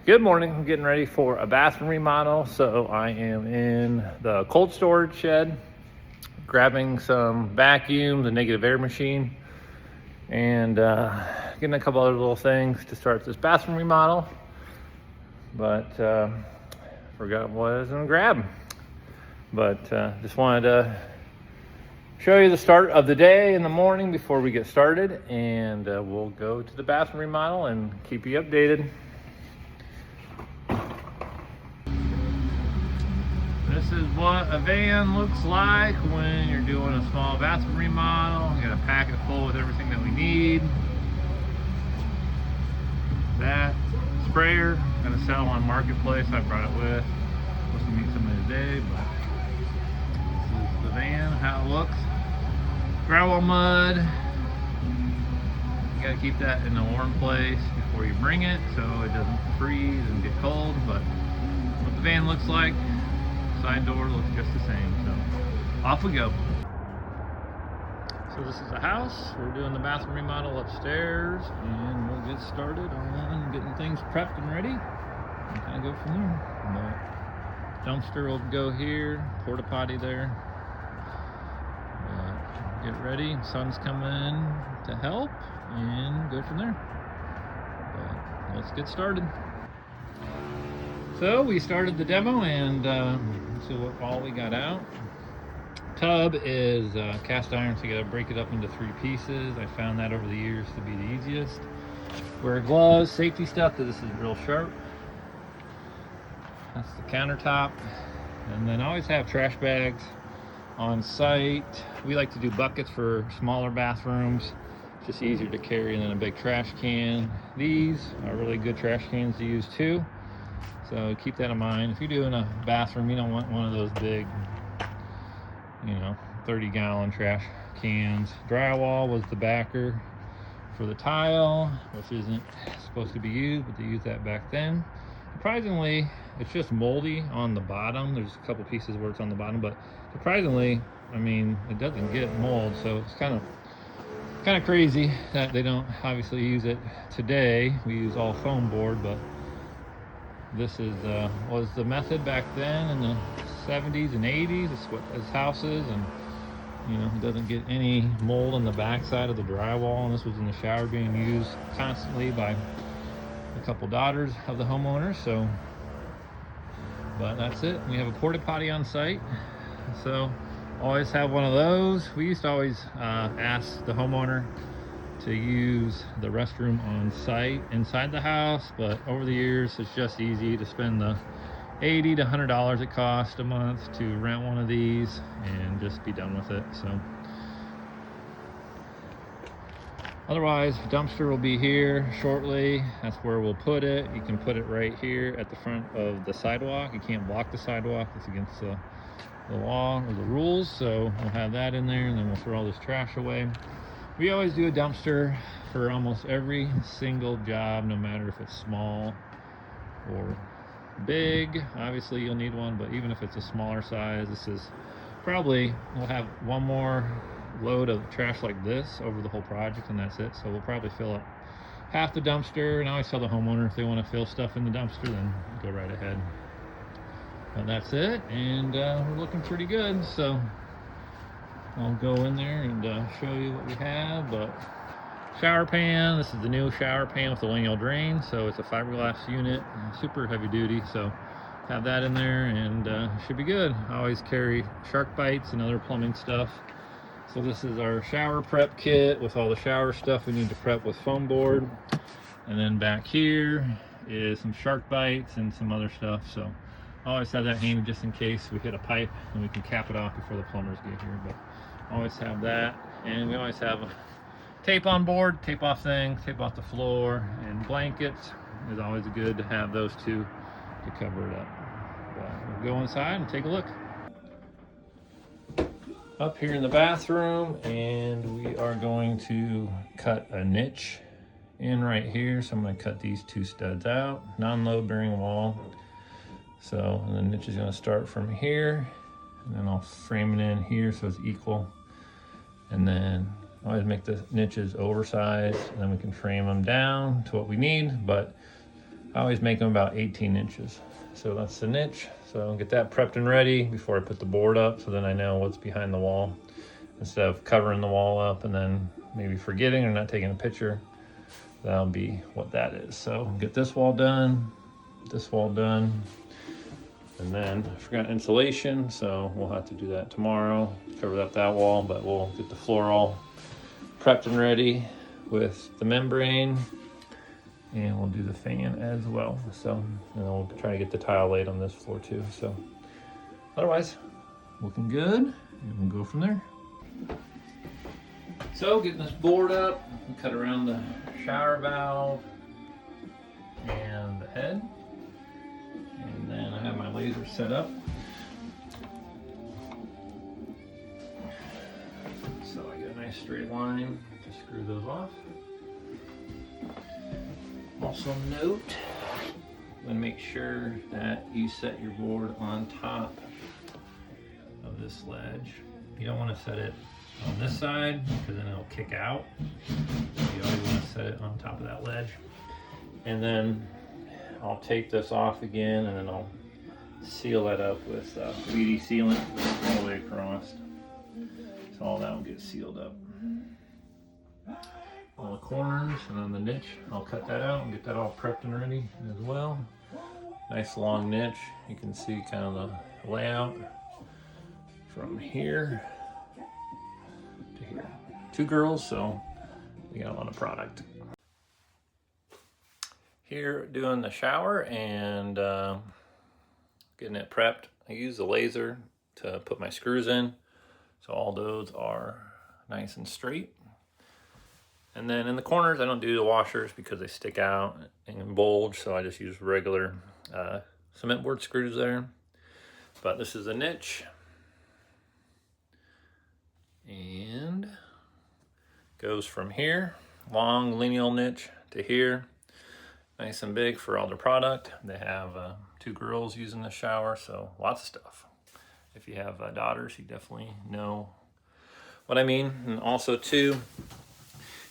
Good morning. I'm getting ready for a bathroom remodel. So I am in the cold storage shed, grabbing some vacuum, the negative air machine, and getting a couple other little things to start this bathroom remodel. But forgot what I was gonna grab. But just wanted to show you the start of the day in the morning before we get started, and we'll go to the bathroom remodel and keep you updated. This is what a van looks like when you're doing a small bathroom remodel. You got a packet full with everything that we need. That sprayer, I'm gonna sell on Marketplace. I brought it with. Supposed to meet somebody today, but this is the van, how it looks. Gravel mud. You gotta keep that in a warm place before you bring it so it doesn't freeze and get cold. But what the van looks like, side door looks just the same, so off we go. So this is the house. We're doing the bathroom remodel upstairs, and we'll get started on getting things prepped and ready and kind of go from there. The dumpster will go here, porta potty there. Get ready, sun's coming to help, and go from there. But let's get started. So we started the demo, and see what all we got out. Tub is cast iron, so you gotta break it up into 3 pieces. I found that over the years to be the easiest. Wear gloves, safety stuff, because this is real sharp. That's the countertop. And then I always have trash bags on site. We like to do buckets for smaller bathrooms. It's just easier to carry than a big trash can. These are really good trash cans to use too. So keep that in mind. If you're doing a bathroom, you don't want one of those big, 30-gallon trash cans. Drywall was the backer for the tile, which isn't supposed to be used, but they used that back then. Surprisingly, it's just moldy on the bottom. There's a couple pieces where it's on the bottom, but surprisingly, it doesn't get mold. So it's kind of crazy that they don't obviously use it today. We use all foam board, but this was the method back then in the 70s and 80s. It's what this house is, and it doesn't get any mold on the back side of the drywall. And this was in the shower being used constantly by a couple daughters of the homeowners. So, but that's it. We have a porta potty on site, so always have one of those. We used to always ask the homeowner to use the restroom on site inside the house, but over the years it's just easy to spend the $80 to $100 it costs a month to rent one of these and just be done with it. So otherwise, dumpster will be here shortly. That's where we'll put it. You can put it right here at the front of the sidewalk. You can't block the sidewalk, it's against the law or the rules. So we'll have that in there, and then we'll throw all this trash away. We always do a dumpster for almost every single job, no matter if it's small or big. Obviously you'll need one, but even if it's a smaller size, this is probably, we'll have one more load of trash like this over the whole project, and that's it. So we'll probably fill up half the dumpster, and I always tell the homeowner if they want to fill stuff in the dumpster, then go right ahead. But that's it, and we're looking pretty good. So I'll go in there and show you what we have. But shower pan, this is the new shower pan with the lineal drain. So it's a fiberglass unit, super heavy duty. So have that in there, and should be good. I always carry shark bites and other plumbing stuff. So this is our shower prep kit with all the shower stuff we need to prep with foam board. And then back here is some shark bites and some other stuff. So I always have that handy just in case we hit a pipe, and we can cap it off before the plumbers get here. But always have that, and we always have tape on board, tape off things, tape off the floor, and blankets is always good to have those two to cover it up. But we'll go inside and take a look. Up here in the bathroom, and we are going to cut a niche in right here. So I'm going to cut these 2 studs out, non-load bearing wall. So the niche is going to start from here, and then I'll frame it in here so it's equal. And then I always make the niches oversized, and then we can frame them down to what we need. But I always make them about 18 inches. So that's the niche. So I'll get that prepped and ready before I put the board up, so then I know what's behind the wall, instead of covering the wall up and then maybe forgetting or not taking a picture. That'll be what that is. So get this wall done, and then I forgot insulation, so we'll have to do that tomorrow, cover up that wall, but we'll get the floor all prepped and ready with the membrane, and we'll do the fan as well. So, and then we'll try to get the tile laid on this floor too. So otherwise, looking good, and we'll go from there. So getting this board up, cut around the shower valve and the head. And then I have my laser set up. So I get a nice straight line to screw those off. Also note, and make sure that you set your board on top of this ledge. You don't want to set it on this side because then it'll kick out. You always want to set it on top of that ledge. And then I'll take this off again, and then I'll seal that up with WD sealant all the way across. So all that will get sealed up. All the corners and then the niche, I'll cut that out and get that all prepped and ready as well. Nice long niche. You can see kind of the layout from here to here. 2 girls, so we got a lot of product. Here doing the shower and getting it prepped. I use the laser to put my screws in, so all those are nice and straight. And then in the corners, I don't do the washers because they stick out and bulge, so I just use regular cement board screws there. But this is a niche, and goes from here, long lineal niche, to here. Nice and big for all their product. They have 2 girls using the shower, so lots of stuff. If you have daughters, you definitely know what I mean. And also too,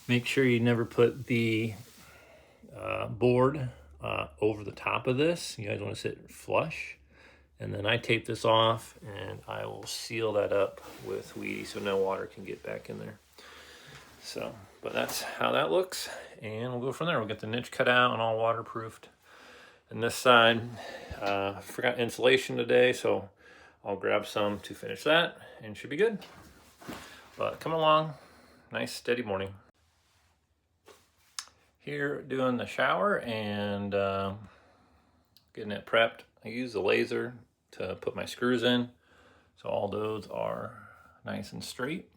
make sure you never put the board over the top of this. You guys want to sit flush. And then I tape this off and I will seal that up with WD so no water can get back in there. So, but that's how that looks, and we'll go from there. We'll get the niche cut out and all waterproofed. And this side, I forgot insulation today, so I'll grab some to finish that and should be good. But come along, nice steady morning. Here doing the shower and getting it prepped. I use the laser to put my screws in, so all those are nice and straight.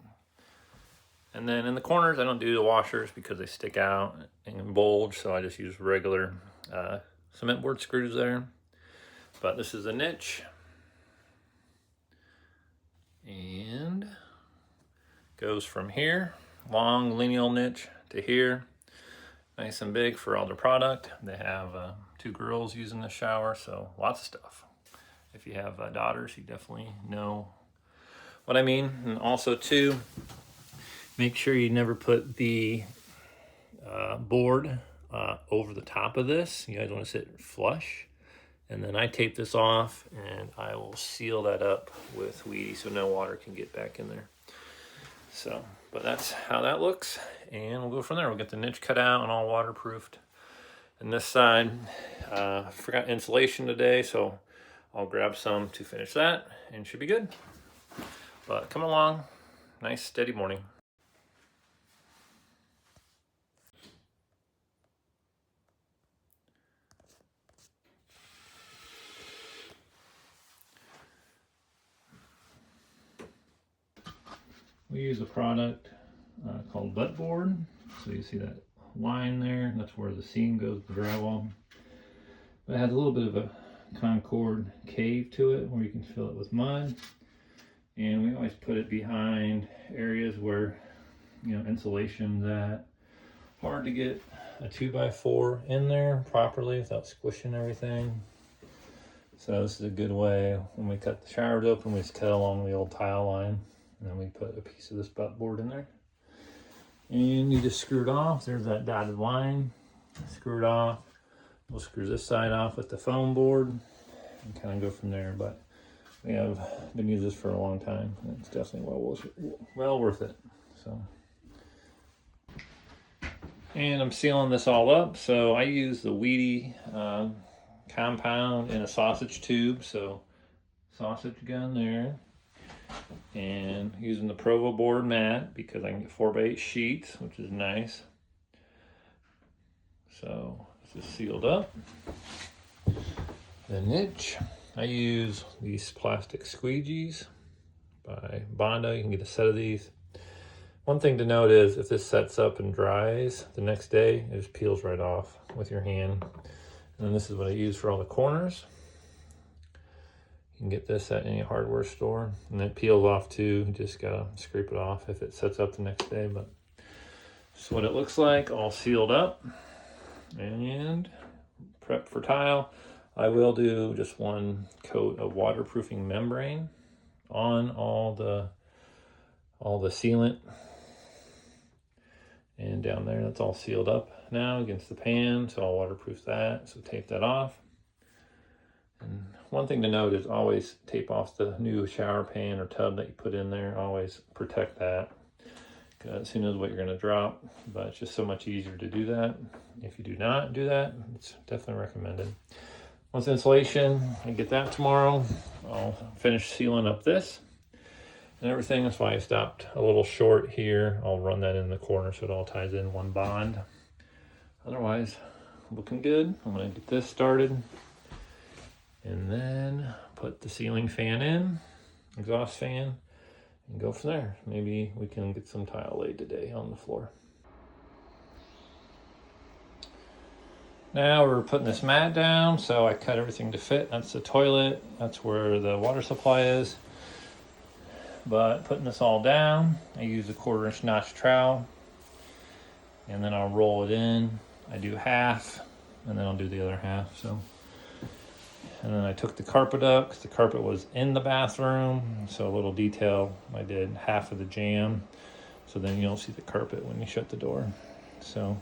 And then in the corners, I don't do the washers because they stick out and bulge, so I just use regular cement board screws there. But this is a niche, and goes from here, long lineal niche, to here. Nice and big for all their product. They have 2 girls using the shower, so lots of stuff. If you have daughters, you definitely know what I mean. And also too, make sure you never put the board over the top of this. You guys want to sit flush. And then I tape this off and I will seal that up with WD so no water can get back in there. So, but that's how that looks, and we'll go from there. We'll get the niche cut out and all waterproofed. And this side, I forgot insulation today, so I'll grab some to finish that and should be good. But come along, nice steady morning. We use a product called butt board. So you see that line there, that's where the seam goes to the drywall. But it has a little bit of a Concord cave to it where you can fill it with mud. And we always put it behind areas where, you know, insulation's at. Hard to get a 2x4 in there properly without squishing everything. So this is a good way when we cut the showers open, we just cut along the old tile line. And then we put a piece of this butt board in there. And you just screw it off. There's that dotted line. Screw it off. We'll screw this side off with the foam board and kind of go from there. But we have been using this for a long time. It's definitely well worth it. So, and I'm sealing this all up. So I use the Wheatie compound in a sausage tube. So sausage gun there, and using the Provo board mat because I can get 4x8 sheets, which is nice. So this is sealed up. The niche, I use these plastic squeegees by Bondo. You can get a set of these. One thing to note is if this sets up and dries the next day, it just peels right off with your hand. And then this is what I use for all the corners. You can get this at any hardware store, and it peels off too. You just gotta scrape it off if it sets up the next day. But this is what it looks like, all sealed up and prep for tile. I will do just one coat of waterproofing membrane on all the sealant. And down there, that's all sealed up now against the pan, so I'll waterproof that, so tape that off. And one thing to note is always tape off the new shower pan or tub that you put in there. Always protect that, because who knows what you're gonna drop, but it's just so much easier to do that. If you do not do that, it's definitely recommended. Once insulation, I get that tomorrow. I'll finish sealing up this and everything. That's why I stopped a little short here. I'll run that in the corner so it all ties in one bond. Otherwise, looking good. I'm gonna get this started and then put the ceiling fan in, exhaust fan, and go from there. Maybe we can get some tile laid today on the floor. Now we're putting this mat down, so I cut everything to fit. That's the toilet, that's where the water supply is. But putting this all down, I use a 1/4-inch notch trowel, and then I'll roll it in. I do half, and then I'll do the other half. So, and then I took the carpet up because the carpet was in the bathroom. So a little detail, I did half of the jamb, so then you don't see the carpet when you shut the door. So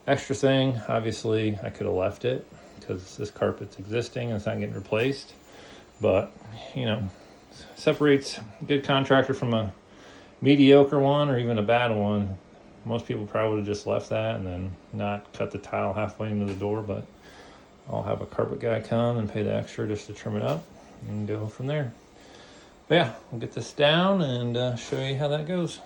extra thing, obviously I could have left it because this carpet's existing and it's not getting replaced, but you know, separates a good contractor from a mediocre one or even a bad one. Most people probably would have just left that and then not cut the tile halfway into the door, but I'll have a carpet guy come and pay the extra just to trim it up and go from there. But yeah, we'll get this down and show you how that goes.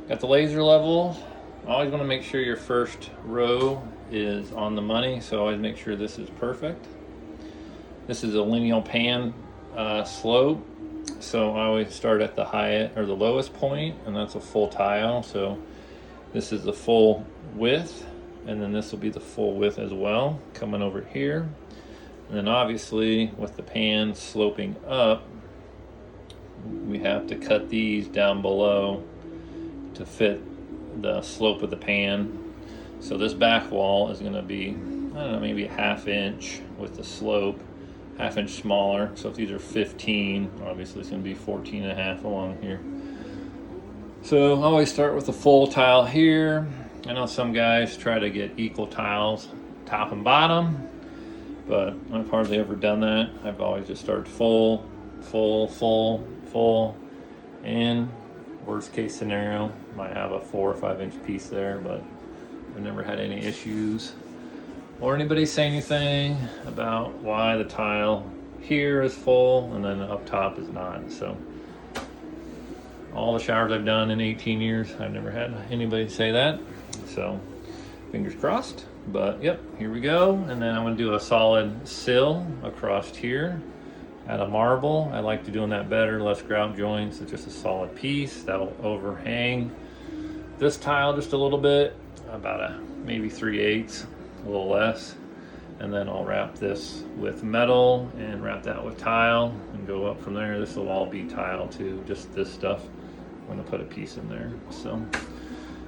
Got the laser level. Always want to make sure your first row is on the money, so always make sure this is perfect. This is a lineal pan slope, so I always start at the highest or the lowest point, and that's a full tile. So this is the full width, and then this will be the full width as well, coming over here. And then obviously with the pan sloping up, we have to cut these down below to fit the slope of the pan. So this back wall is going to be, I don't know, maybe a 1/2 inch with the slope, 1/2 inch smaller. So if these are 15, obviously it's going to be 14.5 along here. So I always start with the full tile here. I know some guys try to get equal tiles top and bottom, but I've hardly ever done that. I've always just started full, full, full, full, and worst case scenario, might have a 4 or 5 inch piece there, but I've never had any issues or anybody say anything about why the tile here is full and then up top is not. So all the showers I've done in 18 years, I've never had anybody say that. So fingers crossed, but yep, here we go. And then I'm gonna do a solid sill across here. Out of marble, I like to doing that better, less grout joints. It's just a solid piece that'll overhang this tile just a little bit, about maybe 3/8, a little less. And then I'll wrap this with metal and wrap that with tile and go up from there. This will all be tile too, just this stuff. I'm gonna put a piece in there, so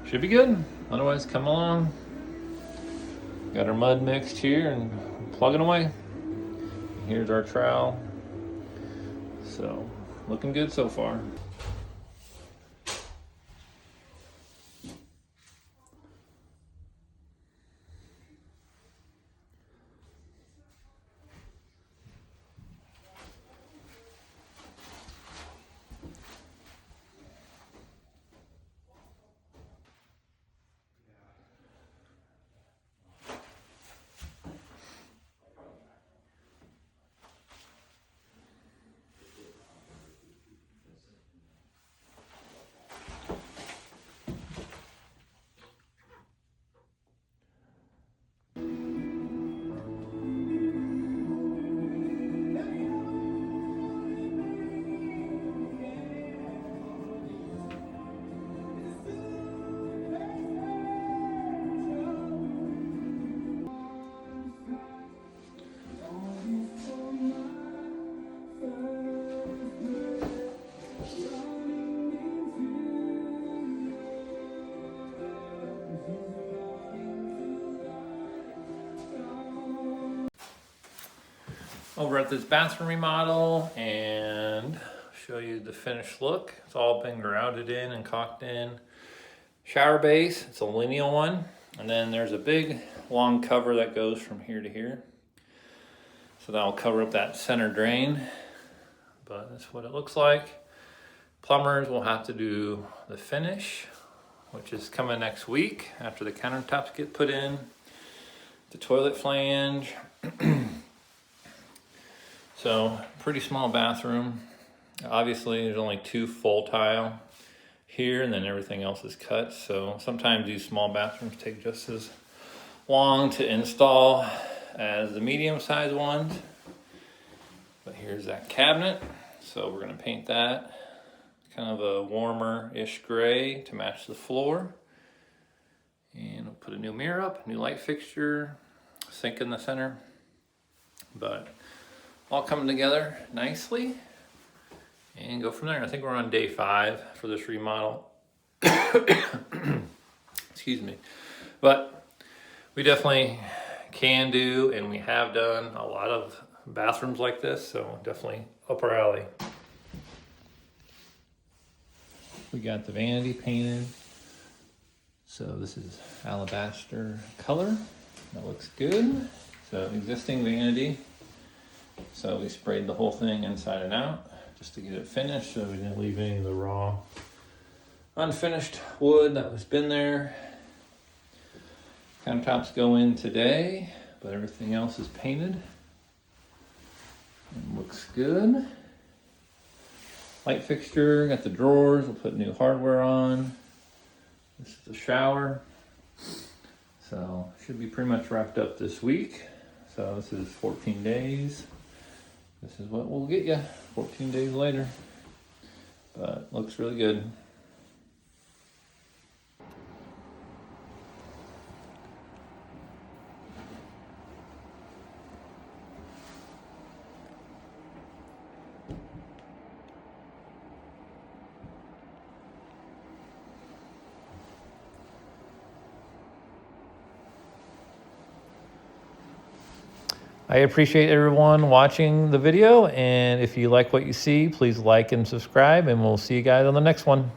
should be good. Otherwise, come along. Got our mud mixed here and plugging away. Here's our trowel. So looking good so far. Over at this bathroom remodel and show you the finished look. It's all been grouted in and caulked in. Shower base, it's a lineal one. And then there's a big long cover that goes from here to here. So that'll cover up that center drain. But that's what it looks like. Plumbers will have to do the finish, which is coming next week after the countertops get put in. The toilet flange. So pretty small bathroom. Obviously there's only 2 full tile here and then everything else is cut. So sometimes these small bathrooms take just as long to install as the medium sized ones. But here's that cabinet. So we're gonna paint that kind of a warmer-ish gray to match the floor. And we'll put a new mirror up, new light fixture, sink in the center. But all coming together nicely and go from there. I think we're on day 5 for this remodel. Excuse me. But we definitely can do and we have done a lot of bathrooms like this, so definitely up our alley. We got the vanity painted. So this is alabaster color. That looks good. So existing vanity. So we sprayed the whole thing inside and out just to get it finished so we didn't leave any of the raw unfinished wood that was been there. Countertops go in today, but everything else is painted and looks good. Light fixture, got the drawers, we'll put new hardware on. This is the shower. So should be pretty much wrapped up this week. So this is 14 days. This is what we'll get you 14 days later. But looks really good. I appreciate everyone watching the video, and if you like what you see, please like and subscribe, and we'll see you guys on the next one.